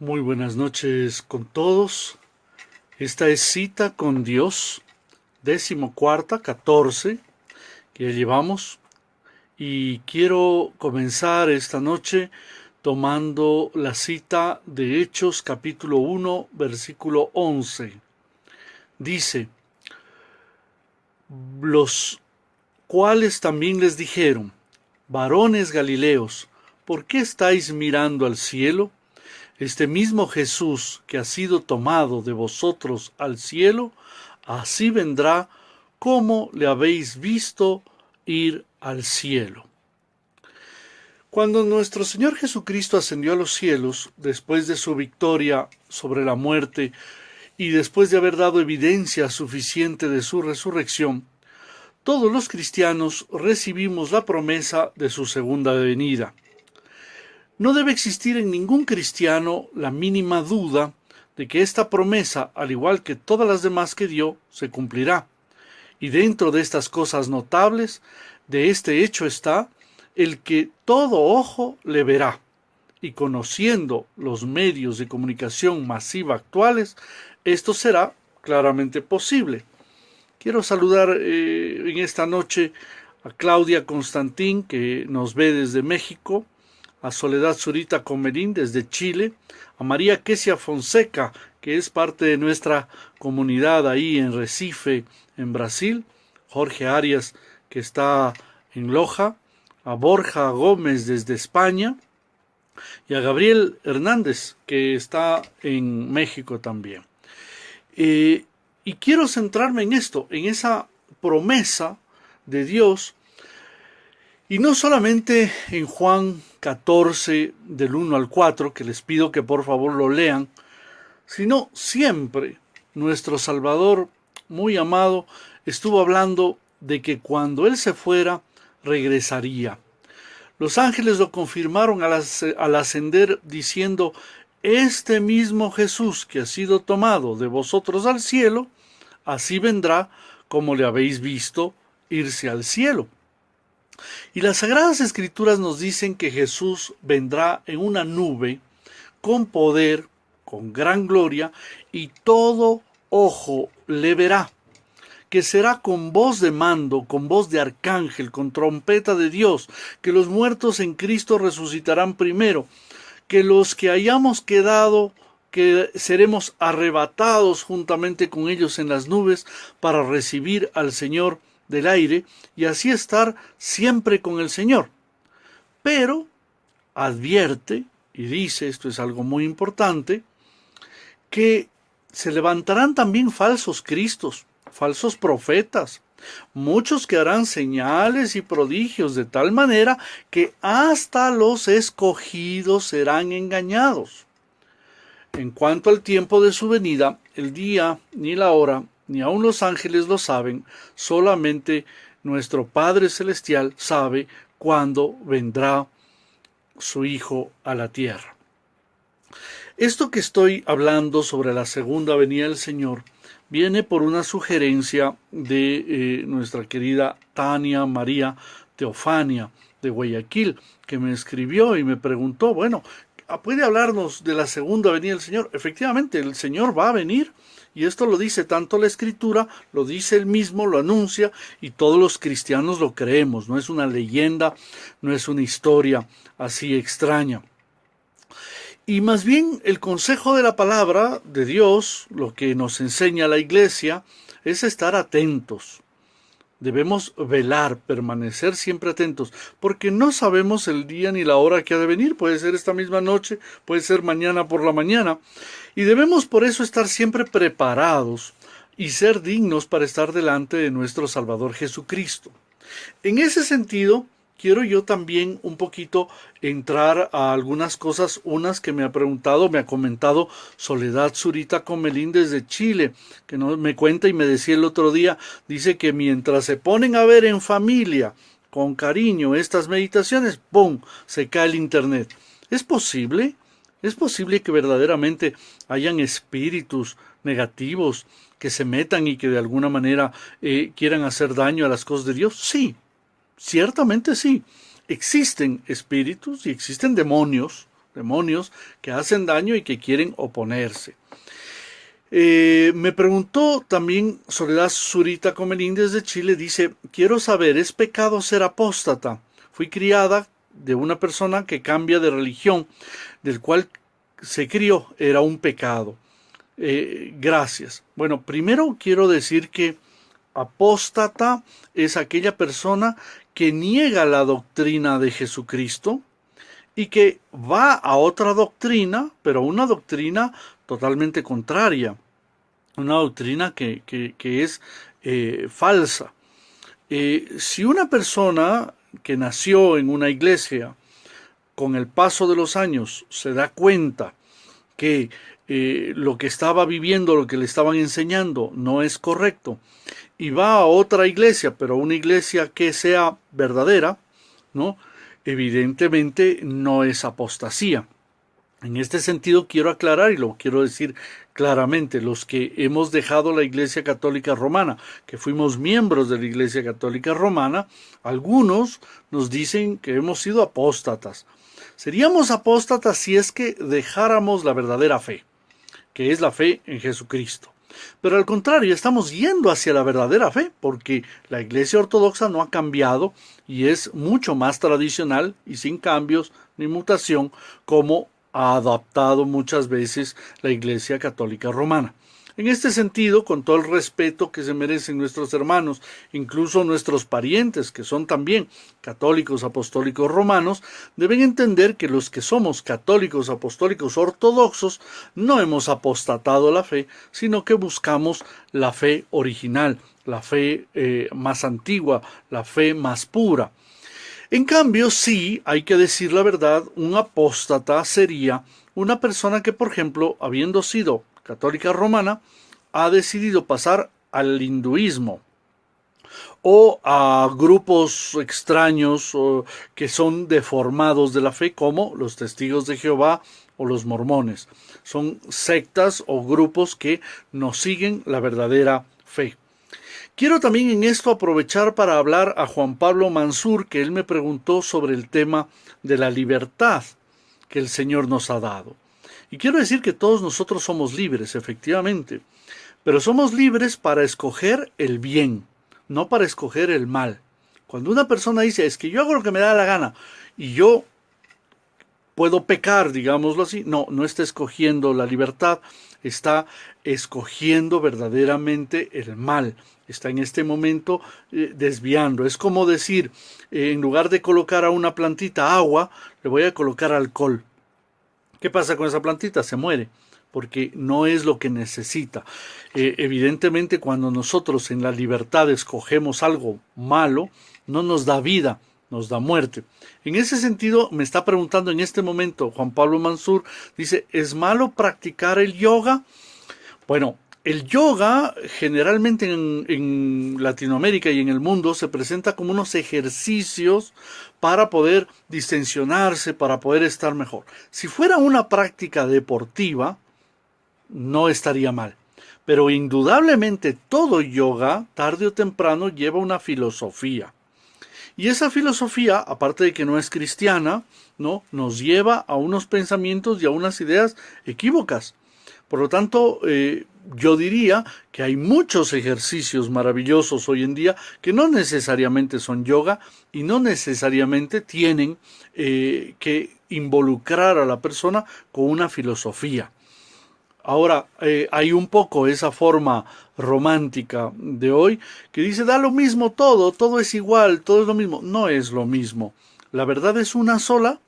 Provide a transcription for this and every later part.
Muy buenas noches con todos. Esta es Cita con Dios, 14, que ya llevamos. Y quiero comenzar esta noche tomando la cita de Hechos capítulo 1, versículo 11. Dice: los cuales también les dijeron: varones Galileos, ¿por qué estáis mirando al cielo? Este mismo Jesús que ha sido tomado de vosotros al cielo, así vendrá como le habéis visto ir al cielo. Cuando nuestro Señor Jesucristo ascendió a los cielos, después de su victoria sobre la muerte y después de haber dado evidencia suficiente de su resurrección, todos los cristianos recibimos la promesa de su segunda venida. No debe existir en ningún cristiano la mínima duda de que esta promesa, al igual que todas las demás que dio, se cumplirá. Y dentro de estas cosas notables, de este hecho está el que todo ojo le verá. Y conociendo los medios de comunicación masiva actuales, esto será claramente posible. Quiero saludar en esta noche a Claudia Constantín, que nos ve desde México, a Soledad Zurita Comerín desde Chile, a María Quesia Fonseca, que es parte de nuestra comunidad ahí en Recife, en Brasil, Jorge Arias, que está en Loja, a Borja Gómez desde España, y a Gabriel Hernández, que está en México también. Y quiero centrarme en esto, en esa promesa de Dios, y no solamente en Juan 14, del 1 al 4, que les pido que por favor lo lean, sino siempre nuestro Salvador, muy amado, estuvo hablando de que cuando Él se fuera, regresaría. Los ángeles lo confirmaron al ascender diciendo: este mismo Jesús que ha sido tomado de vosotros al cielo, así vendrá como le habéis visto irse al cielo. Y las Sagradas Escrituras nos dicen que Jesús vendrá en una nube, con poder, con gran gloria, y todo ojo le verá, que será con voz de mando, con voz de arcángel, con trompeta de Dios, que los muertos en Cristo resucitarán primero, que los que hayamos quedado, que seremos arrebatados juntamente con ellos en las nubes para recibir al Señor del aire y así estar siempre con el Señor. Pero advierte, y dice, esto es algo muy importante, que se levantarán también falsos cristos, falsos profetas, muchos que harán señales y prodigios de tal manera que hasta los escogidos serán engañados. En cuanto al tiempo de su venida, el día ni la hora, ni aun los ángeles lo saben, solamente nuestro Padre Celestial sabe cuándo vendrá su Hijo a la tierra. Esto que estoy hablando sobre la segunda venida del Señor viene por una sugerencia de nuestra querida Tania María Teofania de Guayaquil, que me escribió y me preguntó, bueno, ¿puede hablarnos de la segunda venida del Señor? Efectivamente, el Señor va a venir, y esto lo dice tanto la Escritura, lo dice Él mismo, lo anuncia, y todos los cristianos lo creemos, no es una leyenda, no es una historia así extraña. Y más bien el consejo de la palabra de Dios, lo que nos enseña la Iglesia, es estar atentos. Debemos velar, permanecer siempre atentos, porque no sabemos el día ni la hora que ha de venir. Puede ser esta misma noche, puede ser mañana por la mañana. Y debemos por eso estar siempre preparados y ser dignos para estar delante de nuestro Salvador Jesucristo. En ese sentido, quiero yo también un poquito entrar a algunas cosas, unas que me ha comentado Soledad Zurita Comelín desde Chile, que me cuenta y me decía el otro día, dice que mientras se ponen a ver en familia, con cariño, estas meditaciones, ¡pum!, se cae el internet. ¿Es posible? ¿Es posible que verdaderamente hayan espíritus negativos que se metan y que de alguna manera quieran hacer daño a las cosas de Dios? Sí. Ciertamente sí, existen espíritus y existen demonios, demonios que hacen daño y que quieren oponerse. Me preguntó también Soledad Zurita Comelín desde Chile, dice, quiero saber, ¿es pecado ser apóstata? Fui criada de una persona que cambia de religión, del cual se crió, era un pecado. Gracias. Bueno, primero quiero decir que apóstata es aquella persona que niega la doctrina de Jesucristo y que va a otra doctrina, pero una doctrina totalmente contraria, una doctrina que es falsa. Si una persona que nació en una iglesia, con el paso de los años, se da cuenta que lo que estaba viviendo, lo que le estaban enseñando, no es correcto, y va a otra iglesia, pero una iglesia que sea verdadera, ¿no? Evidentemente no es apostasía. En este sentido quiero aclarar, y lo quiero decir claramente, los que hemos dejado la Iglesia Católica Romana, que fuimos miembros de la Iglesia Católica Romana, algunos nos dicen que hemos sido apóstatas. Seríamos apóstatas si es que dejáramos la verdadera fe, que es la fe en Jesucristo. Pero al contrario, estamos yendo hacia la verdadera fe, porque la Iglesia Ortodoxa no ha cambiado y es mucho más tradicional y sin cambios ni mutación, como ha adaptado muchas veces la Iglesia Católica Romana. En este sentido, con todo el respeto que se merecen nuestros hermanos, incluso nuestros parientes, que son también católicos apostólicos romanos, deben entender que los que somos católicos apostólicos ortodoxos no hemos apostatado la fe, sino que buscamos la fe original, la fe más antigua, la fe más pura. En cambio, sí, hay que decir la verdad, un apóstata sería una persona que, por ejemplo, habiendo sido católica romana, ha decidido pasar al hinduismo o a grupos extraños que son deformados de la fe, como los testigos de Jehová o los mormones. Son sectas o grupos que no siguen la verdadera fe. Quiero también en esto aprovechar para hablar a Juan Pablo Mansur, que él me preguntó sobre el tema de la libertad que el Señor nos ha dado. Y quiero decir que todos nosotros somos libres, efectivamente, pero somos libres para escoger el bien, no para escoger el mal. Cuando una persona dice, es que yo hago lo que me da la gana y yo puedo pecar, digámoslo así, no está escogiendo la libertad, está escogiendo verdaderamente el mal. Está en este momento desviando. Es como decir, en lugar de colocar a una plantita agua, le voy a colocar alcohol. ¿Qué pasa con esa plantita? Se muere, porque no es lo que necesita. Evidentemente, cuando nosotros en la libertad escogemos algo malo, no nos da vida, nos da muerte. En ese sentido, me está preguntando en este momento Juan Pablo Mansur, dice, ¿es malo practicar el yoga? Bueno, el yoga generalmente en Latinoamérica y en el mundo se presenta como unos ejercicios para poder distensionarse, para poder estar mejor. Si fuera una práctica deportiva, no estaría mal. Pero indudablemente todo yoga, tarde o temprano, lleva una filosofía. Y esa filosofía, aparte de que no es cristiana, ¿no?, nos lleva a unos pensamientos y a unas ideas equívocas. Por lo tanto, yo diría que hay muchos ejercicios maravillosos hoy en día que no necesariamente son yoga y no necesariamente tienen que involucrar a la persona con una filosofía. Ahora, hay un poco esa forma romántica de hoy que dice, da lo mismo todo es igual, todo es lo mismo. No es lo mismo. La verdad es una sola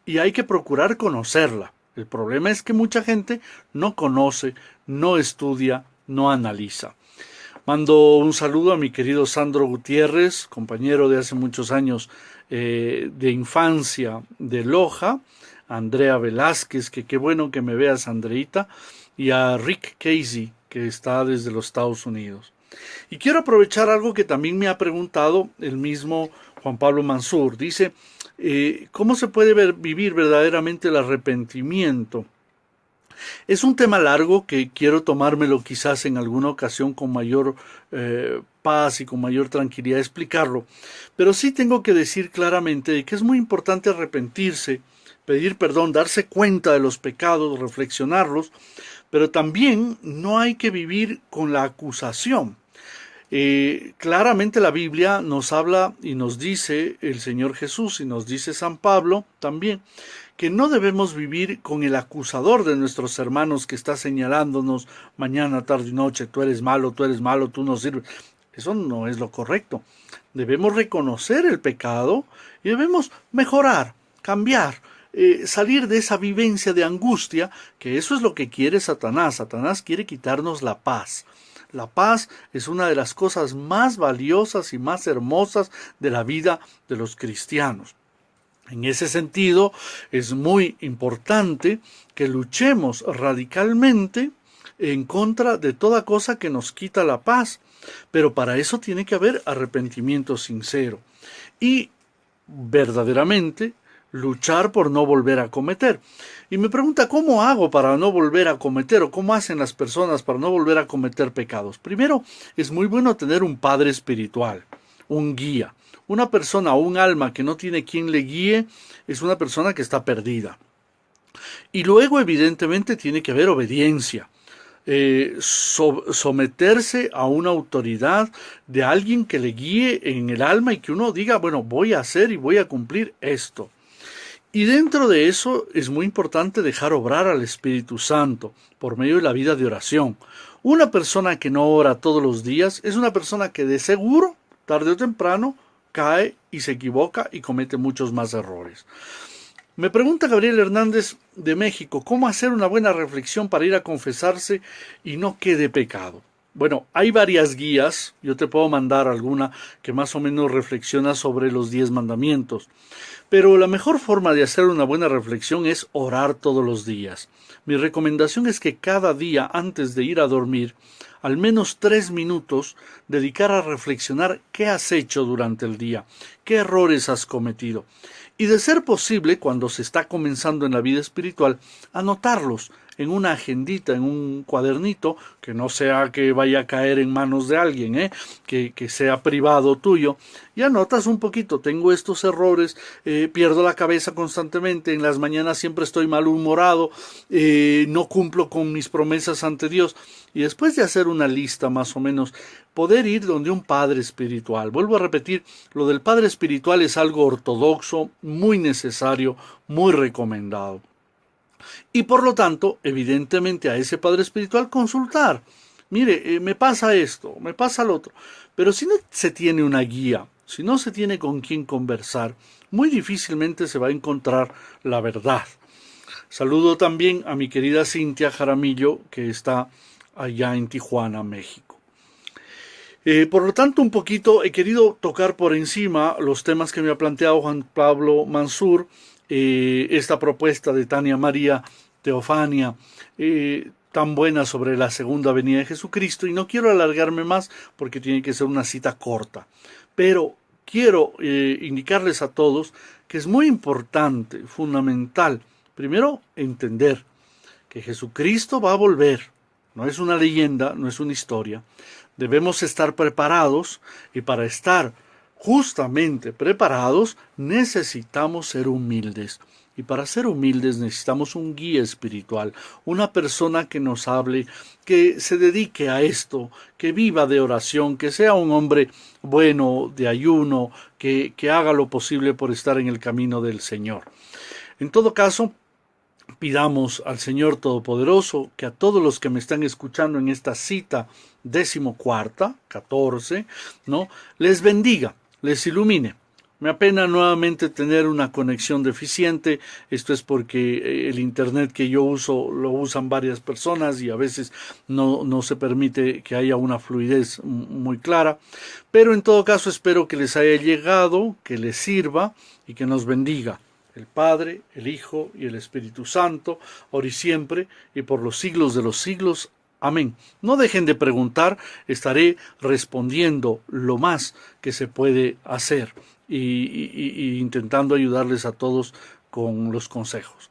y hay que procurar conocerla. El problema es que mucha gente no conoce, no estudia, no analiza. Mando un saludo a mi querido Sandro Gutiérrez, compañero de hace muchos años de infancia de Loja, a Andrea Velázquez, que qué bueno que me veas, Andreita, y a Rick Casey, que está desde los Estados Unidos. Y quiero aprovechar algo que también me ha preguntado el mismo Juan Pablo Mansur. Dice, ¿cómo se puede vivir verdaderamente el arrepentimiento? Es un tema largo que quiero tomármelo quizás en alguna ocasión con mayor paz y con mayor tranquilidad explicarlo. Pero sí tengo que decir claramente que es muy importante arrepentirse, pedir perdón, darse cuenta de los pecados, reflexionarlos, pero también no hay que vivir con la acusación. Claramente la Biblia nos habla y nos dice el Señor Jesús y nos dice San Pablo también que no debemos vivir con el acusador de nuestros hermanos que está señalándonos mañana, tarde y noche, tú eres malo, tú no sirves. Eso no es lo correcto. Debemos reconocer el pecado y debemos mejorar, cambiar, salir de esa vivencia de angustia, que eso es lo que quiere Satanás. Satanás quiere quitarnos la paz. La paz es una de las cosas más valiosas y más hermosas de la vida de los cristianos. En ese sentido, es muy importante que luchemos radicalmente en contra de toda cosa que nos quita la paz, pero para eso tiene que haber arrepentimiento sincero y verdaderamente luchar por no volver a cometer. Y me pregunta, ¿cómo hago para no volver a cometer o cómo hacen las personas para no volver a cometer pecados? Primero, es muy bueno tener un padre espiritual, un guía. Una persona o un alma que no tiene quien le guíe es una persona que está perdida. Y luego, evidentemente, tiene que haber obediencia. Someterse a una autoridad de alguien que le guíe en el alma y que uno diga, bueno, voy a hacer y voy a cumplir esto. Y dentro de eso es muy importante dejar obrar al Espíritu Santo por medio de la vida de oración. Una persona que no ora todos los días es una persona que de seguro, tarde o temprano, cae y se equivoca y comete muchos más errores. Me pregunta Gabriel Hernández de México, ¿cómo hacer una buena reflexión para ir a confesarse y no quede pecado? Bueno, hay varias guías, yo te puedo mandar alguna que más o menos reflexiona sobre los 10 mandamientos. Pero la mejor forma de hacer una buena reflexión es orar todos los días. Mi recomendación es que cada día antes de ir a dormir, al menos 3 minutos, dedicar a reflexionar qué has hecho durante el día, qué errores has cometido. Y de ser posible, cuando se está comenzando en la vida espiritual, anotarlos en una agendita, en un cuadernito, que no sea que vaya a caer en manos de alguien, que sea privado tuyo, y anotas un poquito, tengo estos errores, pierdo la cabeza constantemente, en las mañanas siempre estoy malhumorado, no cumplo con mis promesas ante Dios, y después de hacer una lista más o menos, poder ir donde un padre espiritual. Vuelvo a repetir, lo del padre espiritual es algo ortodoxo, muy necesario, muy recomendado. Y por lo tanto, evidentemente a ese padre espiritual consultar. Mire, me pasa esto, me pasa lo otro. Pero si no se tiene una guía, si no se tiene con quién conversar, muy difícilmente se va a encontrar la verdad. Saludo también a mi querida Cintia Jaramillo, que está allá en Tijuana, México. Por lo tanto, un poquito he querido tocar por encima los temas que me ha planteado Juan Pablo Mansur, esta propuesta de Tania María Teofania, tan buena sobre la segunda venida de Jesucristo, y no quiero alargarme más porque tiene que ser una cita corta, pero quiero indicarles a todos que es muy importante, fundamental, primero entender que Jesucristo va a volver, no es una leyenda, no es una historia. Debemos estar preparados y para estar justamente preparados necesitamos ser humildes. Y para ser humildes necesitamos un guía espiritual, una persona que nos hable, que se dedique a esto, que viva de oración, que sea un hombre bueno, de ayuno, que haga lo posible por estar en el camino del Señor. En todo caso, pidamos al Señor Todopoderoso que a todos los que me están escuchando en esta cita 14, ¿no?, les bendiga, les ilumine. Me apena nuevamente tener una conexión deficiente. Esto es porque el internet que yo uso lo usan varias personas y a veces no se permite que haya una fluidez muy clara. Pero en todo caso espero que les haya llegado, que les sirva y que nos bendiga el Padre, el Hijo y el Espíritu Santo, ahora y siempre, y por los siglos de los siglos. Amén. No dejen de preguntar, estaré respondiendo lo más que se puede hacer y intentando ayudarles a todos con los consejos.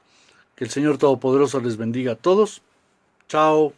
Que el Señor Todopoderoso les bendiga a todos. Chao.